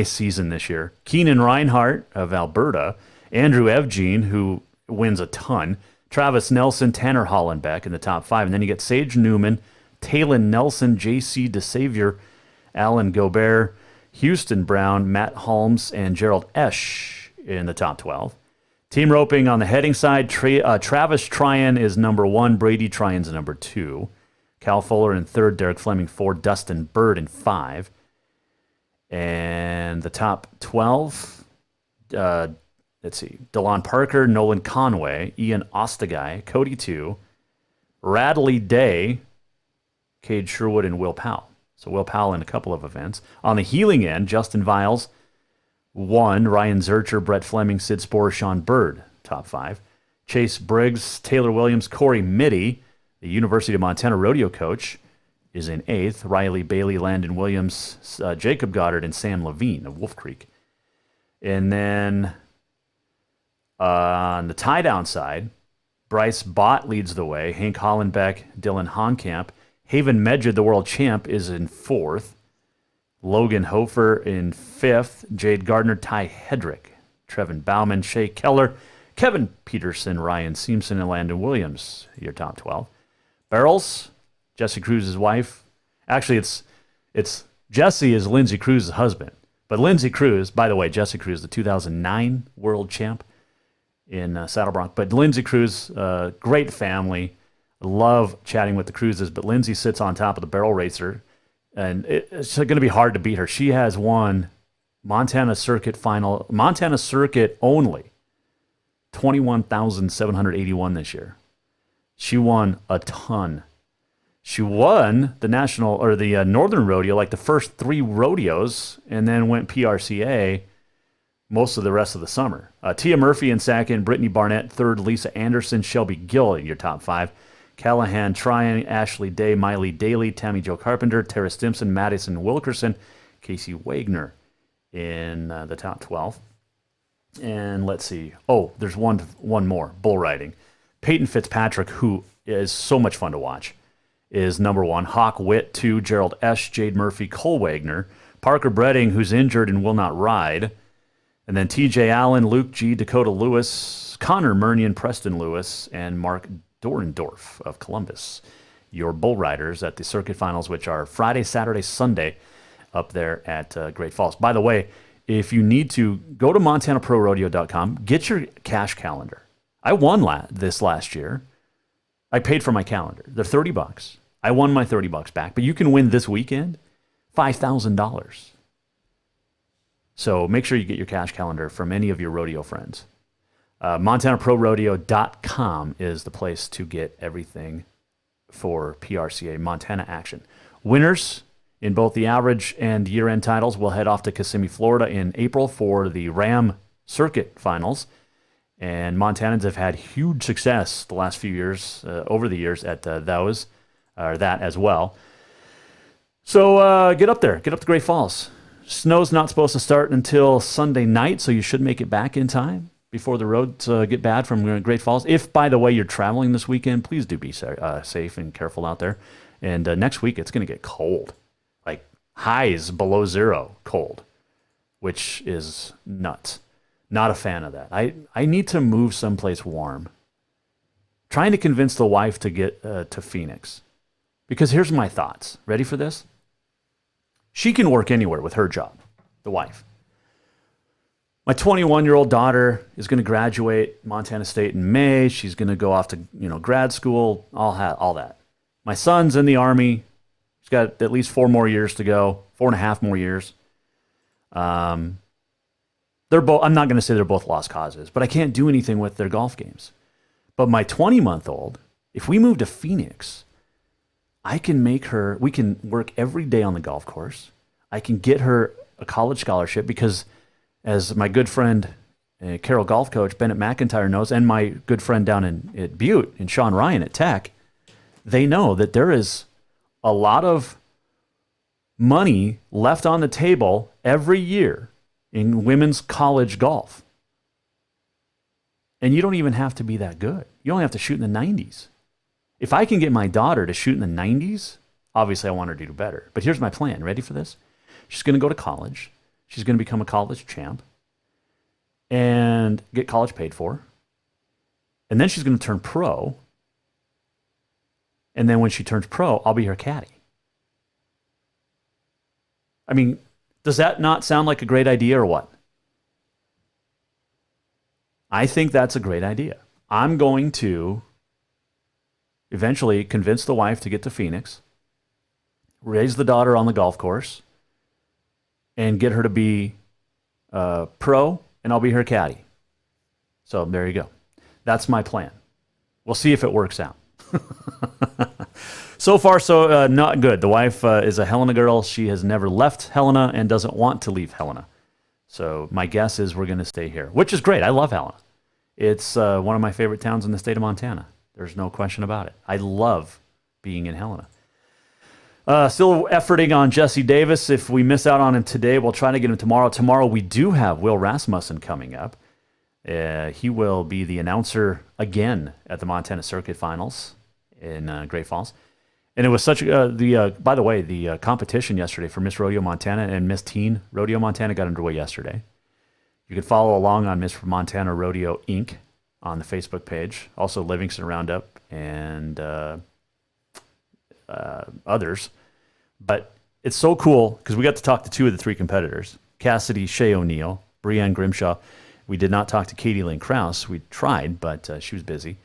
season this year. Keenan Reinhardt of Alberta. Andrew Evgene, who wins a ton. Travis Nelson, Tanner Hollenbeck in the top 5. And then you get Sage Newman, Talon Nelson, J.C. DeSavior, Alan Gobert, Houston Brown, Matt Holmes, and Gerald Esch in the top 12. Team roping on the heading side, Travis Tryon is number 1, Brady Tryon's number 2. Cal Fuller in 3rd, Derek Fleming 4, Dustin Bird in 5. And the top 12, let's see, DeLon Parker, Nolan Conway, Ian Ostagai, Cody 2, Radley Day, Cade Sherwood, and Will Powell. So Will Powell in a couple of events. On the healing end, Justin Viles, 1, Ryan Zurcher, Brett Fleming, Sid Sporer, Sean Bird, top 5. Chase Briggs, Taylor Williams, Corey Mitty, the University of Montana rodeo coach, is in 8th. Riley Bailey, Landon Williams, Jacob Goddard, and Sam Levine of Wolf Creek. And then on the tie-down side, Bryce Bott leads the way. Hank Hollenbeck, Dylan Honkamp. Haven Medjed, the world champ, is in 4th. Logan Hofer in 5th. Jade Gardner, Ty Hedrick. Trevin Bauman, Shea Keller, Kevin Peterson, Ryan Simpson, and Landon Williams, your top 12. Barrels, Jesse Cruz's wife. Actually, it's Jesse is Lindsey Cruz's husband. But Lindsey Cruz, by the way, Jesse Cruz, the 2009 world champ in Saddle Bronc. But Lindsey Cruz, great family. Love chatting with the Cruzes. But Lindsey sits on top of the barrel racer. And it's going to be hard to beat her. She has won Montana Circuit only, 21,781 this year. She won a ton. She won the national or the Northern Rodeo, like the first 3 rodeos, and then went PRCA most of the rest of the summer. Tia Murphy in second, Brittany Barnett third, Lisa Anderson, Shelby Gill in your top 5. Callahan Tryon, Ashley Day, Miley Daly, Tammy Jo Carpenter, Tara Stimson, Madison Wilkerson, Casey Wagner in the top 12. And let's see. Oh, there's one more, bull riding. Peyton Fitzpatrick, who is so much fun to watch, is number 1. Hawk Witt, 2. Gerald Esch, Jade Murphy, Cole Wagner. Parker Bredding, who's injured and will not ride. And then TJ Allen, Luke G., Dakota Lewis, Connor Murnion, Preston Lewis, and Mark Dorendorf of Columbus. Your bull riders at the circuit finals, which are Friday, Saturday, Sunday up there at Great Falls. By the way, if you need to, go to MontanaProRodeo.com, get your cash calendar. I won this last year. I paid for my calendar. They're $30. I won my $30 back, but you can win this weekend $5,000. So make sure you get your cash calendar from any of your rodeo friends. MontanaProRodeo.com is the place to get everything for PRCA Montana action. Winners in both the average and year-end titles will head off to Kissimmee, Florida in April for the Ram Circuit Finals. And Montanans have had huge success the last few years, over the years at that as well. So get up there. Get up to Great Falls. Snow's not supposed to start until Sunday night, so you should make it back in time before the roads get bad from Great Falls. If, by the way, you're traveling this weekend, please do be safe and careful out there. And next week, it's going to get cold. Like highs below 0 cold, which is nuts. Not a fan of that. I need to move someplace warm. Trying to convince the wife to get to Phoenix. Because here's my thoughts. Ready for this? She can work anywhere with her job, the wife. My 21-year-old daughter is going to graduate Montana State in May. She's going to go off to grad school, all that. My son's in the Army. He's got at least 4 more years to go, 4.5 more years. They're both. I'm not going to say they're both lost causes, but I can't do anything with their golf games. But my 20-month-old, if we move to Phoenix, I can make her. We can work every day on the golf course. I can get her a college scholarship because, as my good friend, Carroll golf coach Bennett McIntyre knows, and my good friend down at Butte, and Sean Ryan at Tech, they know that there is a lot of money left on the table every year in women's college golf. And you don't even have to be that good. You only have to shoot in the 90s. If I can get my daughter to shoot in the 90s, obviously I want her to do better. But here's my plan. Ready for this? She's going to go to college. She's going to become a college champ and get college paid for. And then she's going to turn pro. And then when she turns pro, I'll be her caddy. I mean, does that not sound like a great idea or what? I think that's a great idea. I'm going to eventually convince the wife to get to Phoenix, raise the daughter on the golf course, and get her to be pro, and I'll be her caddy. So there you go. That's my plan. We'll see if it works out. So far, so not good. The wife is a Helena girl. She has never left Helena and doesn't want to leave Helena. So my guess is we're going to stay here, which is great. I love Helena. It's one of my favorite towns in the state of Montana. There's no question about it. I love being in Helena. Still efforting on Jesse Davis. If we miss out on him today, we'll try to get him tomorrow. Tomorrow we do have Will Rasmussen coming up. He will be the announcer again at the Montana Circuit Finals in Great Falls. And it was such by the way, the competition yesterday for Miss Rodeo Montana and Miss Teen Rodeo Montana got underway yesterday. You can follow along on Miss Montana Rodeo Inc. on the Facebook page. Also Livingston Roundup and others. But it's so cool because we got to talk to two of the three competitors, Cassidy Shea O'Neill, Breanne Grimshaw. We did not talk to Katie Lynn Krause. We tried, but she was busy.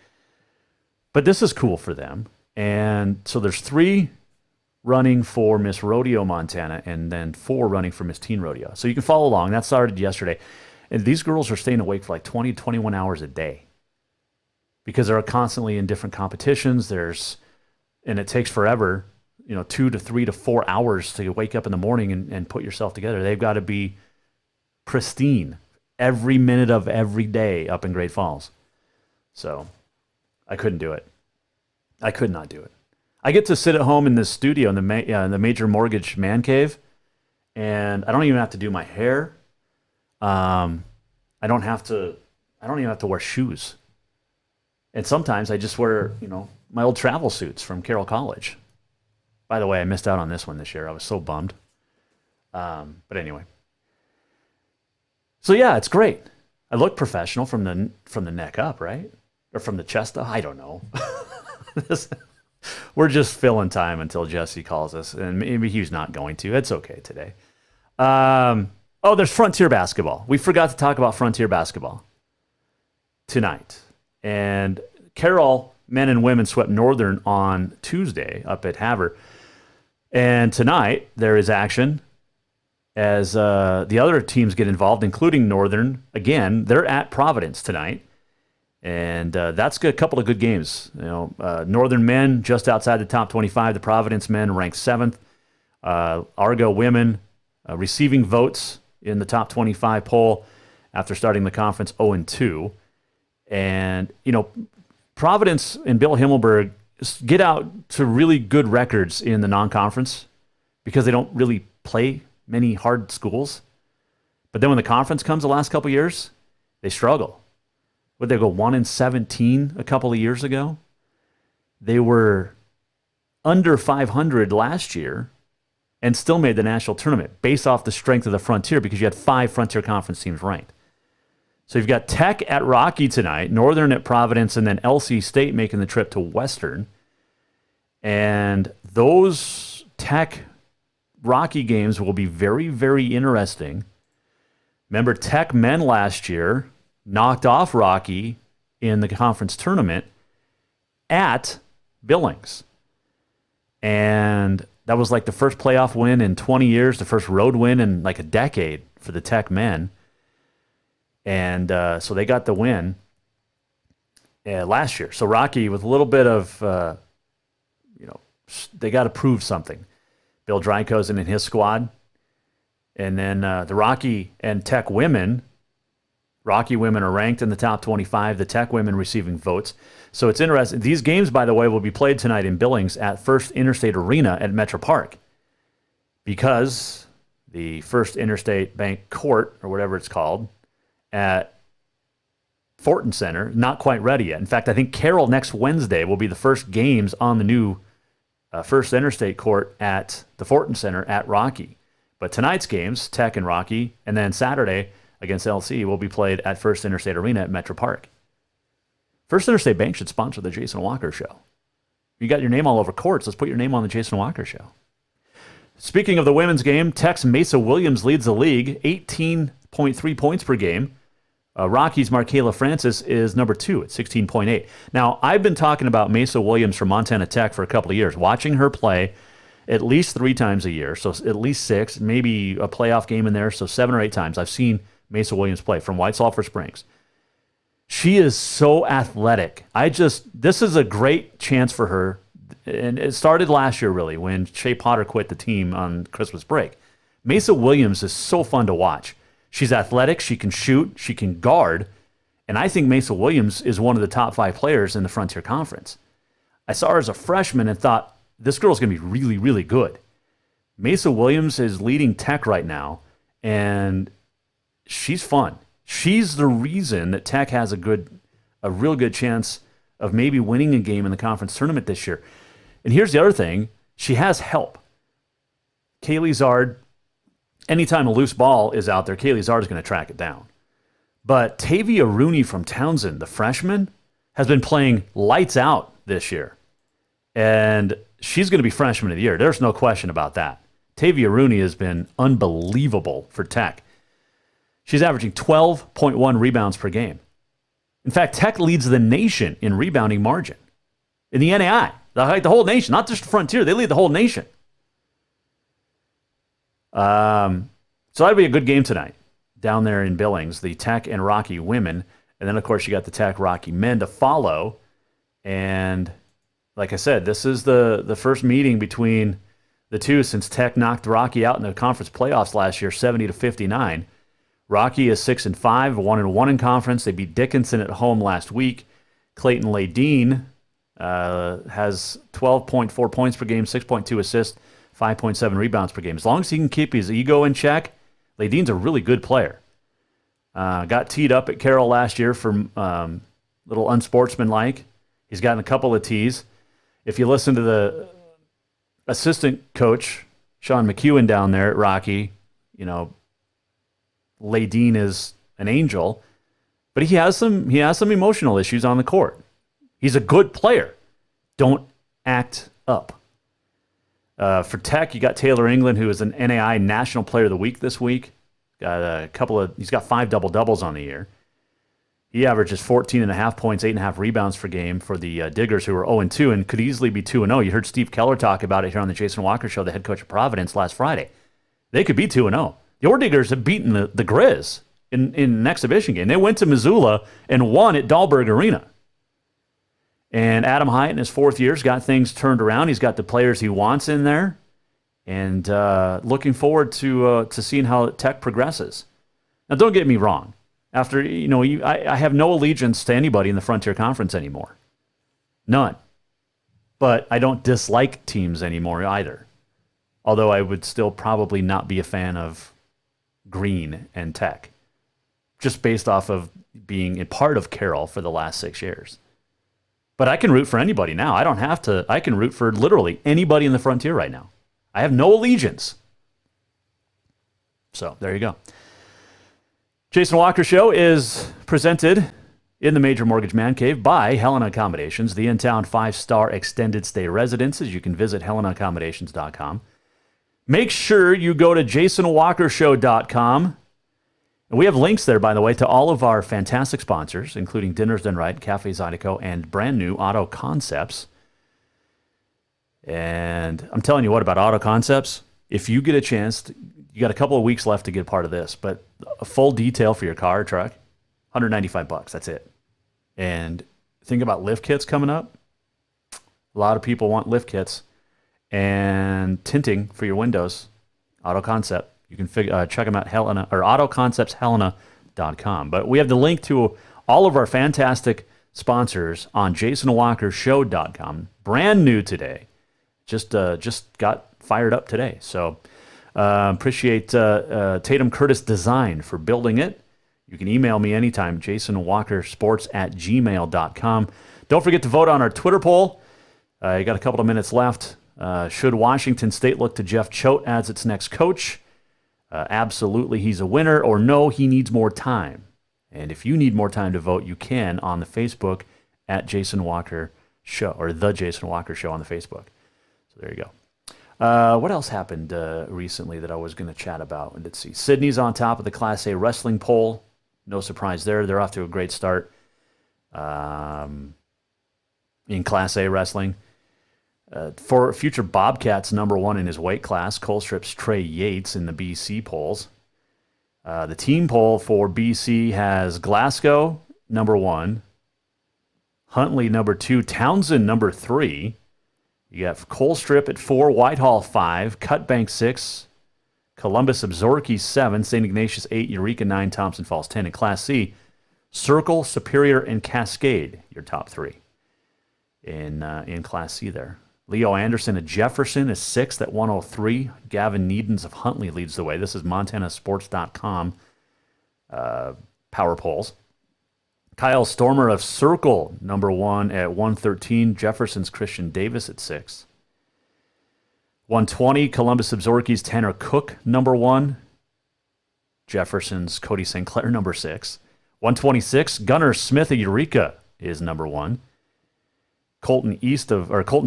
But this is cool for them. And so there's 3 running for Miss Rodeo Montana and then 4 running for Miss Teen Rodeo. So you can follow along. That started yesterday. And these girls are staying awake for like 20 to 21 hours a day because they're constantly in different competitions. And it takes forever, 2 to 3 to 4 hours to wake up in the morning and put yourself together. They've got to be pristine every minute of every day up in Great Falls. So I couldn't do it. I could not do it. I get to sit at home in this studio in the Major Mortgage Man Cave, and I don't even have to do my hair. I don't even have to wear shoes. And sometimes I just wear, my old travel suits from Carroll College. By the way, I missed out on this one this year. I was so bummed. But anyway. So yeah, it's great. I look professional from the neck up, right? Or from the chest up. I don't know. We're just filling time until Jesse calls us, and maybe he's not going to. It's okay today. There's Frontier basketball. We forgot to talk about Frontier basketball tonight. And Carroll men and women swept Northern on Tuesday up at Havre. And tonight there is action as the other teams get involved, including Northern. Again, they're at Providence tonight. And that's a couple of good games. Northern men just outside the top 25. The Providence men ranked 7th. Argo women receiving votes in the top 25 poll after starting the conference 0-2. And, Providence and Bill Himmelberg get out to really good records in the non-conference because they don't really play many hard schools. But then when the conference comes the last couple of years, they struggle. Would they go 1-17 a couple of years ago? They were under 500 last year and still made the national tournament based off the strength of the Frontier because you had 5 Frontier Conference teams ranked. So you've got Tech at Rocky tonight, Northern at Providence, and then LC State making the trip to Western. And those Tech Rocky games will be very, very interesting. Remember, Tech men last year knocked off Rocky in the conference tournament at Billings. And that was like the first playoff win in 20 years, the first road win in like a decade for the Tech men. And so they got the win last year. So Rocky, with a little bit of, they got to prove something. Bill Drykosen and his squad, And then the Rocky and Tech women, Rocky women are ranked in the top 25, the Tech women receiving votes. So it's interesting. These games, by the way, will be played tonight in Billings at First Interstate Arena at Metro Park, because the First Interstate Bank Court, or whatever it's called, at Fortin Center, not quite ready yet. In fact, I think Carroll next Wednesday will be the first games on the new First Interstate Court at the Fortin Center at Rocky. But tonight's games, Tech and Rocky, and then Saturday against LC, will be played at First Interstate Arena at Metro Park. First Interstate Bank should sponsor the Jason Walker Show. You got your name all over courts. Let's put your name on the Jason Walker Show. Speaking of the women's game, Tech's Mesa Williams leads the league, 18.3 points per game. Rocky's Markayla Francis is number 2 at 16.8. Now, I've been talking about Mesa Williams from Montana Tech for a couple of years, watching her play at least 3 times a year, so at least 6, maybe a playoff game in there, so 7 or 8 times. I've seen Mesa Williams play from White Sulphur Springs. She is so athletic. This is a great chance for her, and it started last year, really, when Shea Potter quit the team on Christmas break. Mesa Williams is so fun to watch. She's athletic, she can shoot, she can guard, and I think Mesa Williams is one of the top 5 players in the Frontier Conference. I saw her as a freshman and thought, this girl's going to be really, really good. Mesa Williams is leading Tech right now, and she's fun. She's the reason that Tech has a real good chance of maybe winning a game in the conference tournament this year. And here's the other thing. She has help. Kaylee Zard, anytime a loose ball is out there, Kaylee Zard is going to track it down. But Tavia Rooney from Townsend, the freshman, has been playing lights out this year. And she's going to be freshman of the year. There's no question about that. Tavia Rooney has been unbelievable for Tech. She's averaging 12.1 rebounds per game. In fact, Tech leads the nation in rebounding margin. In the NAI, the whole nation, not just Frontier. They lead the whole nation. So that'd be a good game tonight down there in Billings, the Tech and Rocky women. And then, of course, you got the Tech Rocky men to follow. And like I said, this is the first meeting between the two since Tech knocked Rocky out in the conference playoffs last year, 70-59. Rocky is 6-5, 1-1 in conference. They beat Dickinson at home last week. Clayton Ladine has 12.4 points per game, 6.2 assists, 5.7 rebounds per game. As long as he can keep his ego in check, Ladine's a really good player. Got teed up at Carroll last year for little unsportsmanlike. He's gotten a couple of tees. If you listen to the assistant coach, Sean McEwen, down there at Rocky, Ladine is an angel, but he has some emotional issues on the court. He's a good player. Don't act up. For Tech, you got Taylor England, who is an NAI National Player of the Week this week. He's got 5 double-doubles on the year. He averages 14.5 points, 8.5 rebounds per game for the Diggers, who are 0-2 and could easily be 2-0. You heard Steve Keller talk about it here on the Jason Walker Show, the head coach of Providence, last Friday. They could be 2-0. The Ore Diggers have beaten the Grizz in an exhibition game. They went to Missoula and won at Dahlberg Arena. And Adam Hyatt, in his 4th year, has got things turned around. He's got the players he wants in there. And looking forward to seeing how Tech progresses. Now, don't get me wrong. After, I have no allegiance to anybody in the Frontier Conference anymore. None. But I don't dislike teams anymore either. Although I would still probably not be a fan of Green and Tech. Just based off of being a part of Carroll for the last 6 years. But I can root for anybody now. I don't have to. I can root for literally anybody in the Frontier right now. I have no allegiance. So, there you go. Jason Walker Show is presented in the Major Mortgage Man Cave by Helena Accommodations, the in-town 5-star extended stay residences. You can visit helenaaccommodations.com. Make sure you go to jasonwalkershow.com. And we have links there, by the way, to all of our fantastic sponsors, including Dinners Done Right, Cafe Zydeco, and brand new Auto Concepts. And I'm telling you what about Auto Concepts. If you get a chance, you got a couple of weeks left to get part of this, but a full detail for your car or truck, $195. That's it. And think about lift kits coming up. A lot of people want lift kits and tinting for your windows. Auto Concept. You can check them out, Helena, or autoconceptshelena.com. But we have the link to all of our fantastic sponsors on jasonwalkershow.com. Brand new today. Just got fired up today. So appreciate Tatum Curtis Design for building it. You can email me anytime, jasonwalkersports@gmail.com. Don't forget to vote on our Twitter poll. You got a couple of minutes left. Should Washington State look to Jeff Choate as its next coach? Absolutely, he's a winner, or no, he needs more time. And if you need more time to vote, you can on the Facebook at Jason Walker Show, or The Jason Walker Show on the Facebook. So there you go. What else happened recently that I was going to chat about? And let's see. Sydney's on top of the Class A wrestling poll. No surprise there. They're off to a great start in Class A wrestling. For future Bobcats, number one in his weight class, Colstrip's Trey Yates in the BC polls. The team poll for BC has Glasgow, number one, Huntley, number two, Townsend, number three. You got Colstrip at 4, Whitehall 5, Cutbank 6, Columbus Absaroka 7, St. Ignatius 8, Eureka 9, Thompson Falls 10. In Class C, Circle, Superior, and Cascade, your top three in Class C there. Leo Anderson at Jefferson is 6th at 103. Gavin Needens of Huntley leads the way. This is MontanaSports.com power polls. Kyle Stormer of Circle, number one at 113. Jefferson's Christian Davis at 6. 120, Columbus Absaroka's Tanner Cook, number one. Jefferson's Cody St. Clair, number 6. 126, Gunnar Smith of Eureka is number one. Colton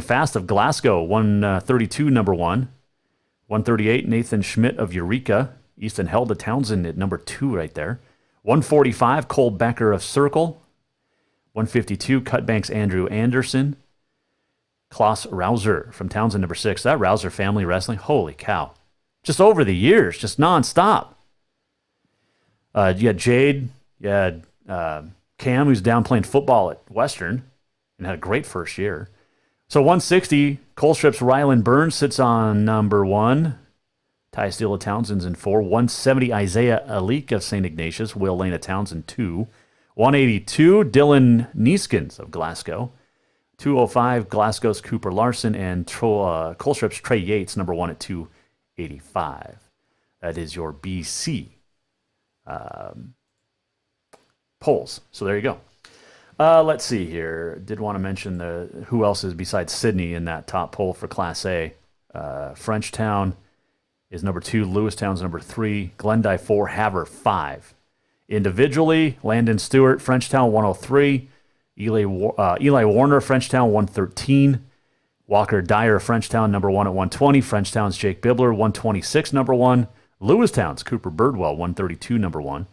Fast of Glasgow, 132, number one. 138, Nathan Schmidt of Eureka. Easton Helda Townsend at number 2 right there. 145, Cole Becker of Circle. 152, Cutbank's Andrew Anderson. Klaus Rouser from Townsend, number 6. That Rouser family wrestling, holy cow. Just over the years, just nonstop. You had Jade, you had Cam, who's down playing football at Western and had a great first year. So 160, Colstrip's Ryland Burns sits on number 1. Ty Steele of Townsend's in 4. 170, Isaiah Alik of St. Ignatius. Will Lane of Townsend, 2. 182, Dylan Neeskins of Glasgow. 205, Glasgow's Cooper Larson. And Colstrip's Trey Yates, number 1 at 285. That is your BC polls. So there you go. Let's see here. Did want to mention who else is besides Sydney in that top poll for Class A. Frenchtown is number 2. Lewistown's number 3. Glendive 4. Havre 5. Individually, Landon Stewart, Frenchtown 103. Eli Warner, Frenchtown 113. Walker Dyer, Frenchtown number 1 at 120. Frenchtown's Jake Bibler 126, number 1. Lewistown's Cooper Birdwell 132, number 1.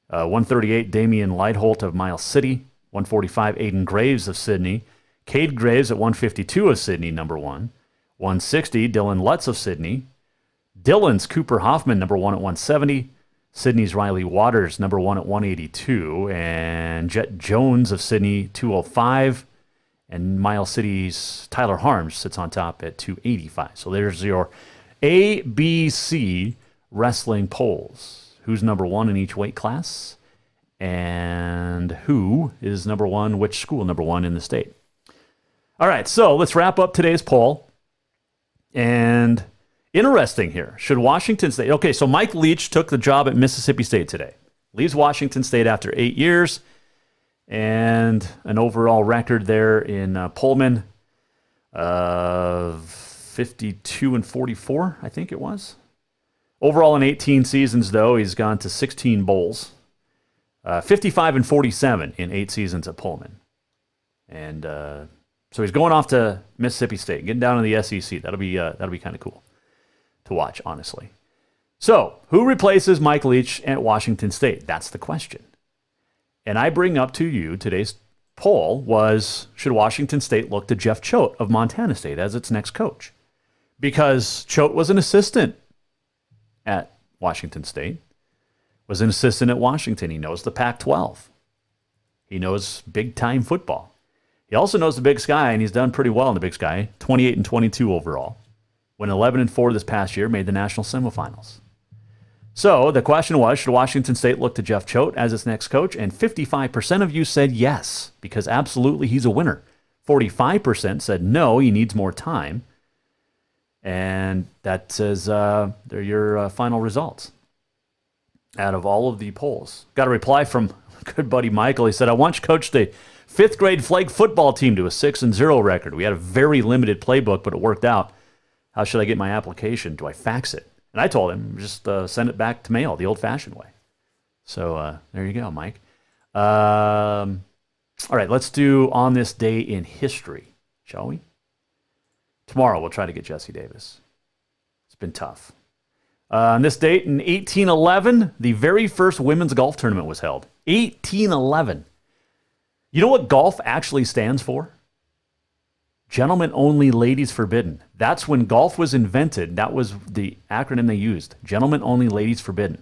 138, Damian Lightholt of Miles City. 145, Aiden Graves of Sydney. Cade Graves at 152 of Sydney, number 1. 160, Dylan Lutz of Sydney. Dylan's Cooper Hoffman, number 1 at 170. Sydney's Riley Waters, number 1 at 182. And Jet Jones of Sydney, 205. And Miles City's Tyler Harms sits on top at 285. So there's your ABC wrestling polls. Who's number 1 in each weight class? And who is number 1, which school number 1 in the state? All right, so let's wrap up today's poll. And interesting here. Should Washington State... Okay, so Mike Leach took the job at Mississippi State today. Leaves Washington State after 8 years. And an overall record there in Pullman of 52-44, I think it was. Overall in 18 seasons, though, he's gone to 16 bowls. 55-47 in 8 seasons at Pullman. And so he's going off to Mississippi State, getting down to the SEC. That'll be kind of cool to watch, honestly. So, who replaces Mike Leach at Washington State? That's the question. And I bring up to you today's poll was, should Washington State look to Jeff Choate of Montana State as its next coach? Because Choate was an assistant at Washington State, was an assistant at Washington. He knows the Pac-12. He knows big-time football. He also knows the Big Sky, and he's done pretty well in the Big Sky, 28-22 overall. Went 11-4 this past year, made the national semifinals. So the question was, should Washington State look to Jeff Choate as its next coach? And 55% of you said yes, because absolutely he's a winner. 45% said no, he needs more time. And that says they're your final results out of all of the polls. Got a reply from good buddy Michael. He said, I once coached a 5th grade flag football team to a 6-0 record. We had a very limited playbook, but it worked out. How should I get my application? Do I fax it? And I told him, just send it back to mail the old-fashioned way. So there you go, Mike. All right, let's do On This Day in History, shall we? Tomorrow we'll try to get Jesse Davis. It's been tough. On this date in 1811, the very first women's golf tournament was held. 1811. You know what golf actually stands for? Gentlemen only, ladies forbidden. That's when golf was invented. That was the acronym they used. Gentlemen only, ladies forbidden.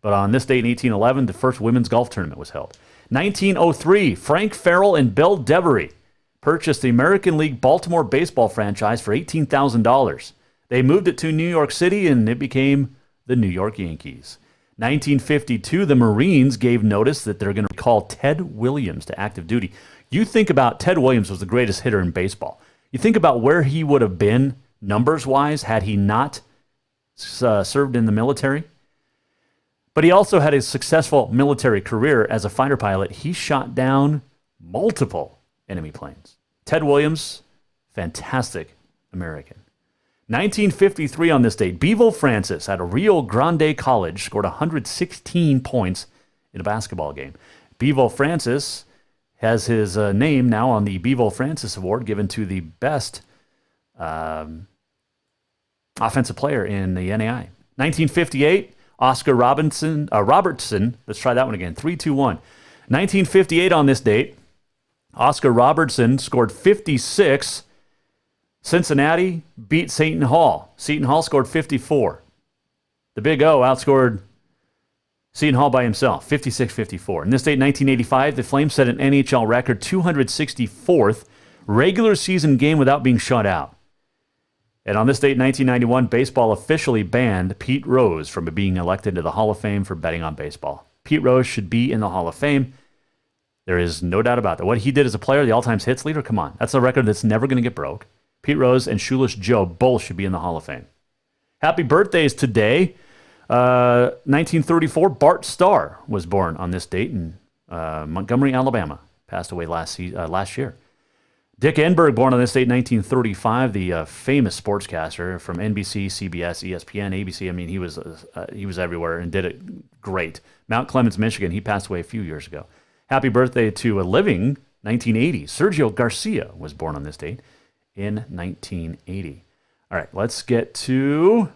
But on this date in 1811, the first women's golf tournament was held. 1903, Frank Farrell and Bill Devery purchased the American League Baltimore baseball franchise for $18,000. They moved it to New York City, and it became the New York Yankees. 1952, the Marines gave notice that they're going to recall Ted Williams to active duty. You think about Ted Williams was the greatest hitter in baseball. You think about where he would have been numbers-wise had he not served in the military. But he also had a successful military career as a fighter pilot. He shot down multiple enemy planes. Ted Williams, fantastic American. 1953 on this date, Bevo Francis at a Rio Grande College scored 116 points in a basketball game. Bevo Francis has his name now on the Bevo Francis Award given to the best offensive player in the NAI. 1958, Oscar Robertson, let's try that one again, 3-2-1. 1958 on this date, Oscar Robertson scored 56. Cincinnati beat Seton Hall. Seton Hall scored 54. The Big O outscored Seton Hall by himself, 56-54. In this date, 1985, the Flames set an NHL record 264th regular season game without being shut out. And on this date, 1991, baseball officially banned Pete Rose from being elected to the Hall of Fame for betting on baseball. Pete Rose should be in the Hall of Fame. There is no doubt about that. What he did as a player, the all-time hits leader, come on. That's a record that's never going to get broke. Pete Rose and Shoeless Joe both should be in the Hall of Fame. Happy birthdays today. 1934, Bart Starr was born on this date in Montgomery, Alabama. Passed away last year. Dick Enberg, born on this date, 1935, the famous sportscaster from NBC, CBS, ESPN, ABC. I mean, he was everywhere and did it great. Mount Clemens, Michigan. He passed away a few years ago. Happy birthday to a living 1980. Sergio Garcia was born on this date in 1980. All right, let's get to...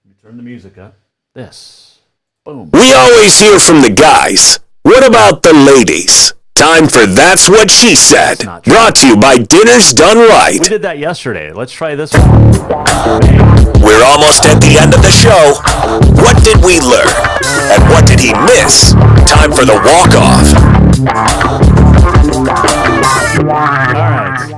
Let me turn the music up. This. Boom. We always hear from the guys. What about the ladies? Time for That's What She Said. Brought to you by Dinners Done Right. We did that yesterday. Let's try this one. We're almost at the end of the show. What did we learn? And what did he miss? Time for the walk-off. All right.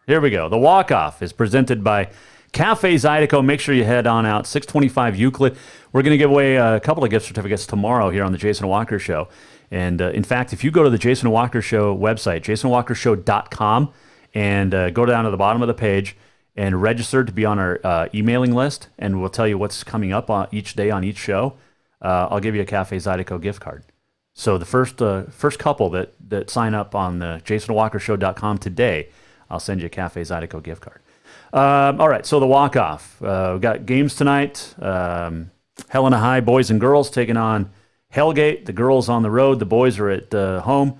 Here we go. The walk-off is presented by Cafe Zydeco. Make sure you head on out. 625 Euclid. We're going to give away a couple of gift certificates tomorrow here on the Jason Walker Show. And in fact, if you go to the Jason Walker Show website, jasonwalkershow.com, and go down to the bottom of the page and register to be on our emailing list, and we'll tell you what's coming up on each day on each show, I'll give you a Cafe Zydeco gift card. So the first couple that sign up on the jasonwalkershow.com today, I'll send you a Cafe Zydeco gift card. All right, so the walk-off. We've got games tonight. Helena High boys and girls taking on Hellgate. The girls on the road. The boys are at home.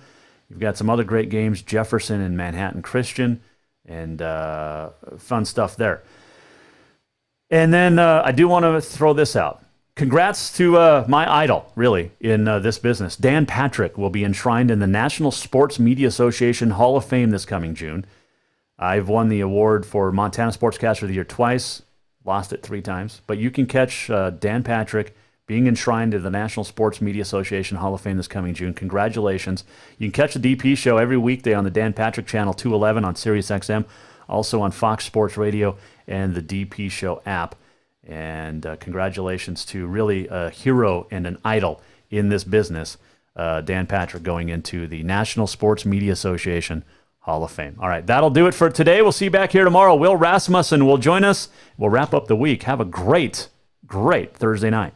You've got some other great games, Jefferson and Manhattan Christian, and fun stuff there. And then I do want to throw this out. Congrats to my idol, really, in this business. Dan Patrick will be enshrined in the National Sports Media Association Hall of Fame this coming June. I've won the award for Montana Sportscaster of the Year twice, lost it 3 times. But you can catch Dan Patrick being enshrined in the National Sports Media Association Hall of Fame this coming June. Congratulations. You can catch the DP show every weekday on the Dan Patrick Channel 211 on Sirius XM, also on Fox Sports Radio and the DP show app. And congratulations to really a hero and an idol in this business, Dan Patrick, going into the National Sports Media Association Hall of Fame. All right, that'll do it for today. We'll see you back here tomorrow. Will Rasmussen will join us. We'll wrap up the week. Have a great Thursday night.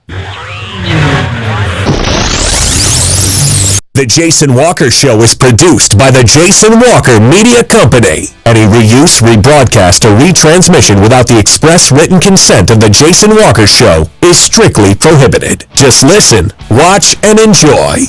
The Jason Walker Show is produced by the Jason Walker Media Company. Any reuse, rebroadcast, or retransmission without the express written consent of the Jason Walker Show is strictly prohibited. Just listen, watch, and enjoy.